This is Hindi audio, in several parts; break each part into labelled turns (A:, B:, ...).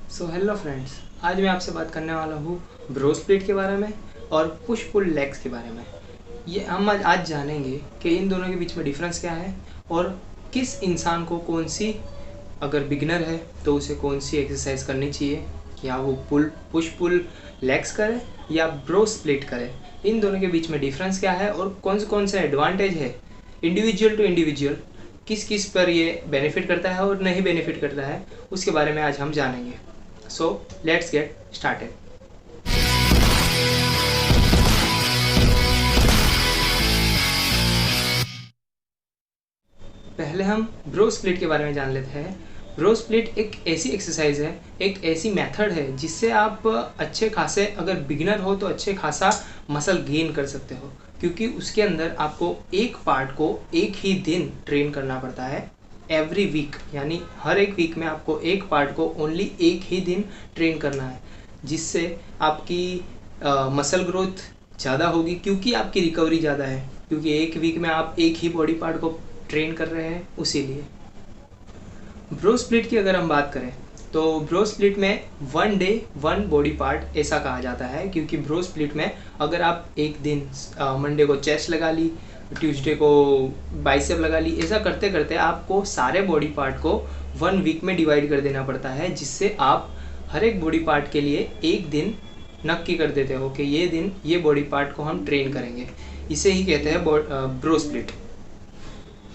A: हेलो फ्रेंड्स, आज मैं आपसे बात करने वाला हूँ ब्रो स्प्लिट के बारे में और पुश पुल लेग्स के बारे में। ये हम आज जानेंगे कि इन दोनों के बीच में डिफरेंस क्या है और किस इंसान को कौन सी, अगर बिगिनर है तो उसे कौन सी एक्सरसाइज करनी चाहिए, या वो पुश पुल लेग्स करे या ब्रो स्प्लिट करे। इन दोनों के बीच में डिफरेंस क्या है और कौन से एडवांटेज है इंडिविजुअल टू इंडिविजुअल, किस किस पर ये बेनिफिट करता है और नहीं बेनिफिट करता है, उसके बारे में आज हम जानेंगे। So let's get started. पहले हम ब्रो स्प्लिट के बारे में जान लेते हैं। ब्रो स्प्लिट एक ऐसी एक्सरसाइज है, एक ऐसी मेथड है जिससे आप अच्छे खासे, अगर बिगिनर हो तो अच्छे खासा मसल गेन कर सकते हो, क्योंकि उसके अंदर आपको एक पार्ट को एक ही दिन ट्रेन करना पड़ता है एवरी वीक, यानी हर एक वीक में आपको एक पार्ट को ओनली एक ही दिन ट्रेन करना है, जिससे आपकी मसल ग्रोथ ज़्यादा होगी, क्योंकि आपकी रिकवरी ज़्यादा है, क्योंकि एक वीक में आप एक ही बॉडी पार्ट को ट्रेन कर रहे हैं। उसीलिए ब्रो स्प्लिट की अगर हम बात करें तो ब्रो स्प्लिट में 1 डे 1 बॉडी पार्ट ऐसा कहा जाता है, क्योंकि ब्रो स्प्लिट में अगर आप एक दिन मंडे को चेस्ट लगा ली, ट्यूसडे को बाइसेप लगा ली, ऐसा करते करते आपको सारे बॉडी पार्ट को 1 वीक में डिवाइड कर देना पड़ता है, जिससे आप हर एक बॉडी पार्ट के लिए एक दिन नक्की कर देते हो कि ये दिन ये बॉडी पार्ट को हम ट्रेन करेंगे। इसे ही कहते हैं ब्रो स्प्लिट।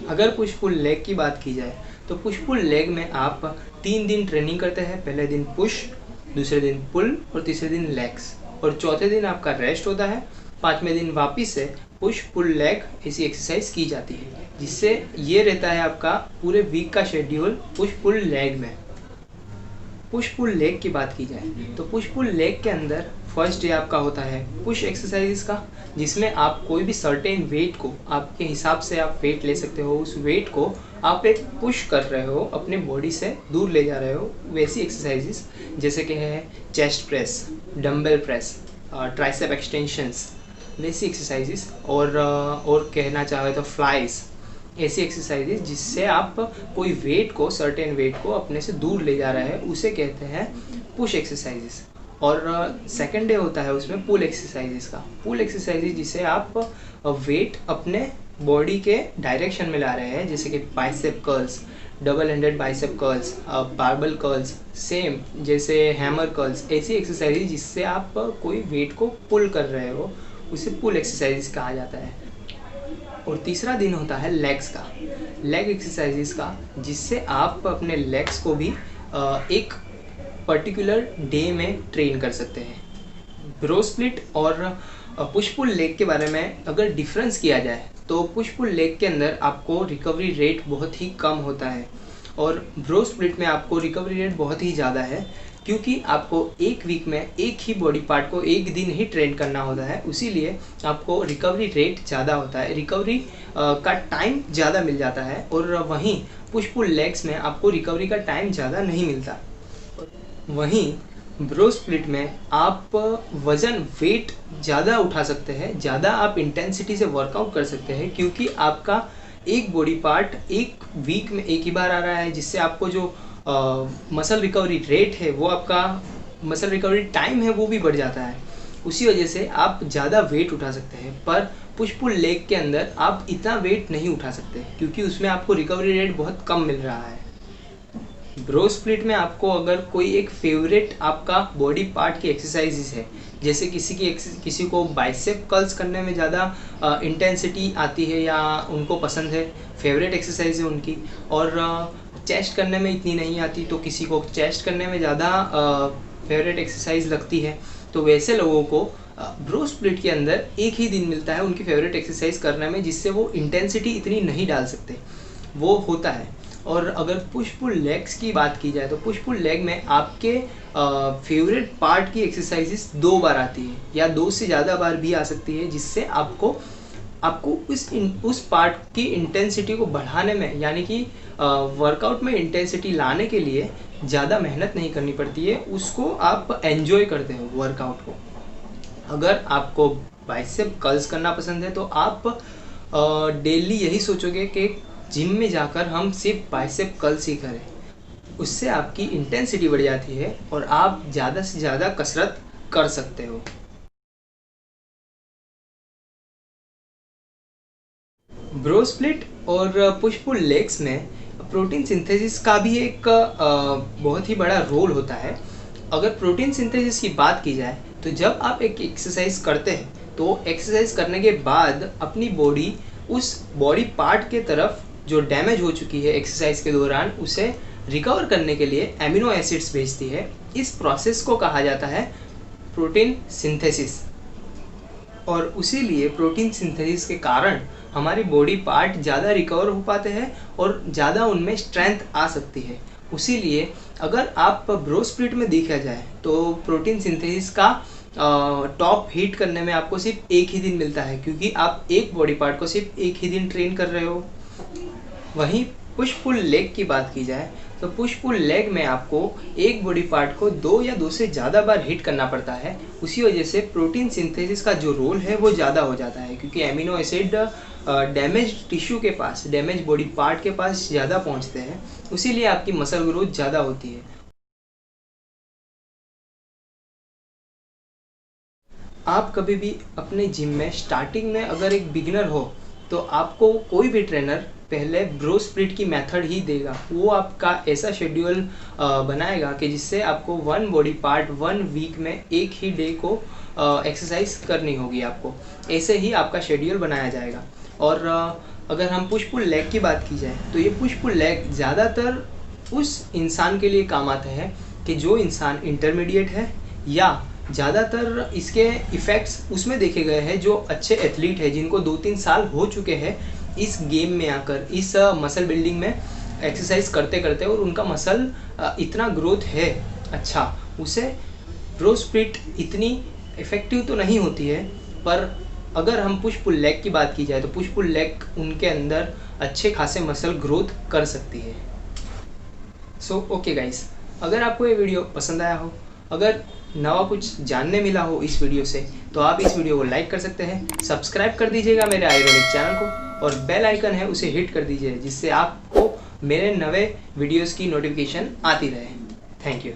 A: अगर पुश पुल लेग की बात की जाए तो पुश पुल लेग में आप 3 दिन ट्रेनिंग करते हैं। पहले दिन पुश, दूसरे दिन पुल और तीसरे दिन लेग्स, और चौथे दिन आपका रेस्ट होता है। 5वें दिन वापस से पुश पुल लेग ऐसी एक्सरसाइज की जाती है, जिससे ये रहता है आपका पूरे वीक का शेड्यूल पुश पुल लेग में। पुश पुल लेग की बात की जाए तो पुश पुल लेग के अंदर फर्स्ट डे आपका होता है पुश एक्सरसाइज का, जिसमें आप कोई भी सर्टेन वेट को, आपके हिसाब से आप वेट ले सकते हो, उस वेट को आप एक पुश कर रहे हो, अपने बॉडी से दूर ले जा रहे हो। वैसी एक्सरसाइजेस जैसे कि है chest press, dumbbell press, tricep extensions, वैसी एक्सरसाइजेस, और कहना चाहे तो फ्लाइज, ऐसी एक्सरसाइजेज जिससे आप कोई वेट को, सर्टेन वेट को अपने से दूर ले जा रहे हैं, उसे कहते हैं पुश एक्सरसाइजेस। और सेकंड डे होता है उसमें पुल एक्सरसाइजेस का। पुल एक्सरसाइजेज जिसे आप वेट अपने बॉडी के डायरेक्शन में ला रहे हैं, जैसे कि bicep curls, double handed bicep curls, barbell curls, same जैसे हैमर कर्ल्स, ऐसी एक्सरसाइजेज जिससे आप कोई वेट को पुल कर रहे हो, उसे पुल एक्सरसाइजेज कहा जाता है। और तीसरा दिन होता है लेग्स का, लेग एक्सरसाइजेस का, जिससे आप अपने लेग्स को भी एक पर्टिकुलर डे में ट्रेन कर सकते हैं। ब्रो स्प्लिट और पुश पुल लेग के बारे में अगर डिफरेंस किया जाए तो पुश पुल लेग के अंदर आपको रिकवरी रेट बहुत ही कम होता है, और ब्रो स्प्लिट में आपको रिकवरी रेट बहुत ही ज़्यादा है, क्योंकि आपको एक वीक में एक ही बॉडी पार्ट को एक दिन ही ट्रेन करना होता है। उसीलिए आपको रिकवरी रेट ज़्यादा होता है, रिकवरी का टाइम ज़्यादा मिल जाता है, और वहीं पुश पुल लेग्स में आपको रिकवरी का टाइम ज़्यादा नहीं मिलता। वहीं ब्रो स्प्लिट में आप वज़न, वेट ज़्यादा उठा सकते हैं, ज़्यादा आप इंटेंसिटी से वर्कआउट कर सकते हैं, क्योंकि आपका एक बॉडी पार्ट एक वीक में एक ही बार आ रहा है, जिससे आपको जो मसल रिकवरी रेट है, वो आपका मसल रिकवरी टाइम है, वो भी बढ़ जाता है। उसी वजह से आप ज़्यादा वेट उठा सकते हैं। पर पुश पुल लेग के अंदर आप इतना वेट नहीं उठा सकते, क्योंकि उसमें आपको रिकवरी रेट बहुत कम मिल रहा है। ब्रो स्प्लिट में आपको अगर कोई एक फेवरेट आपका बॉडी पार्ट की एक्सरसाइजेस है, जैसे किसी को बाइसेप कर्ल्स करने में ज़्यादा इंटेंसिटी आती है या उनको पसंद है, फेवरेट एक्सरसाइज है उनकी, और चेस्ट करने में इतनी नहीं आती, तो किसी को चेस्ट करने में ज़्यादा फेवरेट एक्सरसाइज लगती है, तो वैसे लोगों को ब्रो स्प्लिट के अंदर एक ही दिन मिलता है उनकी फेवरेट एक्सरसाइज करने में, जिससे वो इंटेंसिटी इतनी नहीं डाल सकते, वो होता है। और अगर पुश पुल लेग्स की बात की जाए तो पुश पुल लेग में आपके फेवरेट पार्ट की एक्सरसाइजेस 2 बार आती है, या 2 से ज़्यादा बार भी आ सकती है, जिससे आपको उस पार्ट की इंटेंसिटी को बढ़ाने में, यानी कि वर्कआउट में इंटेंसिटी लाने के लिए ज़्यादा मेहनत नहीं करनी पड़ती है, उसको आप एंजॉय करते हो वर्कआउट को। अगर आपको बाइसेप कर्ल्स करना पसंद है तो आप डेली यही सोचोगे कि जिम में जाकर हम सिर्फ बाइसेप कर्ल्स ही करें, उससे आपकी इंटेंसिटी बढ़ जाती है और आप ज़्यादा से ज़्यादा कसरत कर सकते हो। ब्रो स्प्लिट और पुश पुल लेग्स में प्रोटीन सिंथेसिस का भी एक बहुत ही बड़ा रोल होता है। अगर प्रोटीन सिंथेसिस की बात की जाए तो जब आप एक एक्सरसाइज करते हैं तो एक्सरसाइज करने के बाद अपनी बॉडी उस बॉडी पार्ट के तरफ जो डैमेज हो चुकी है एक्सरसाइज के दौरान उसे रिकवर करने के लिए एमिनो एसिड्स भेजती है। इस प्रोसेस को कहा जाता है प्रोटीन सिंथेसिस, और उसीलिए प्रोटीन सिंथेसिस के कारण हमारी बॉडी पार्ट ज़्यादा रिकवर हो पाते हैं और ज़्यादा उनमें स्ट्रेंथ आ सकती है। उसीलिए अगर आप ब्रो स्प्लिट में देखा जाए तो प्रोटीन सिंथेसिस का टॉप हिट करने में आपको सिर्फ एक ही दिन मिलता है, क्योंकि आप एक बॉडी पार्ट को सिर्फ एक ही दिन ट्रेन कर रहे हो। वहीं पुश पुल लेग की बात की जाए तो पुश पुल लेग में आपको एक बॉडी पार्ट को 2 या 2 से ज़्यादा बार हिट करना पड़ता है। उसी वजह से प्रोटीन सिंथेसिस का जो रोल है वो ज़्यादा हो जाता है, क्योंकि एमिनो एसिड डैमेज टिश्यू के पास, डैमेज बॉडी पार्ट के पास ज़्यादा पहुंचते हैं। उसीलिए आपकी मसल ग्रोथ ज़्यादा होती है। आप कभी भी अपने जिम में स्टार्टिंग में अगर एक बिगिनर हो तो आपको कोई भी ट्रेनर पहले ब्रो स्प्लिट की मेथड ही देगा। वो आपका ऐसा शेड्यूल बनाएगा कि जिससे आपको 1 बॉडी पार्ट 1 वीक में एक ही डे को एक्सरसाइज करनी होगी आपको। ऐसे ही आपका शेड्यूल बनाया जाएगा। और अगर हम पुश पुल लेग की बात की जाए तो ये पुश पुल लेग ज़्यादातर उस इंसान के लिए काम आता है कि जो इंसान इंटरमीडिएट है, या ज़्यादातर इसके इफ़ेक्ट्स उसमें देखे गए हैं जो अच्छे एथलीट हैं, जिनको 2-3 साल हो चुके हैं इस गेम में आकर, इस मसल बिल्डिंग में एक्सरसाइज करते करते, और उनका मसल इतना ग्रोथ है अच्छा, उसे ब्रो स्प्लिट इतनी इफ़ेक्टिव तो नहीं होती है। पर अगर हम पुश पुल लेग की बात की जाए तो पुश पुल लेग उनके अंदर अच्छे खासे मसल ग्रोथ कर सकती है। सो ओके गाइस, अगर आपको ये वीडियो पसंद आया हो, अगर नवा कुछ जानने मिला हो इस वीडियो से, तो आप इस वीडियो को लाइक कर सकते हैं, सब्सक्राइब कर दीजिएगा मेरे आयुर्वेदिक चैनल को, और बेल आइकन है उसे हिट कर दीजिए, जिससे आपको मेरे नए वीडियोस की नोटिफिकेशन आती रहे। Thank you.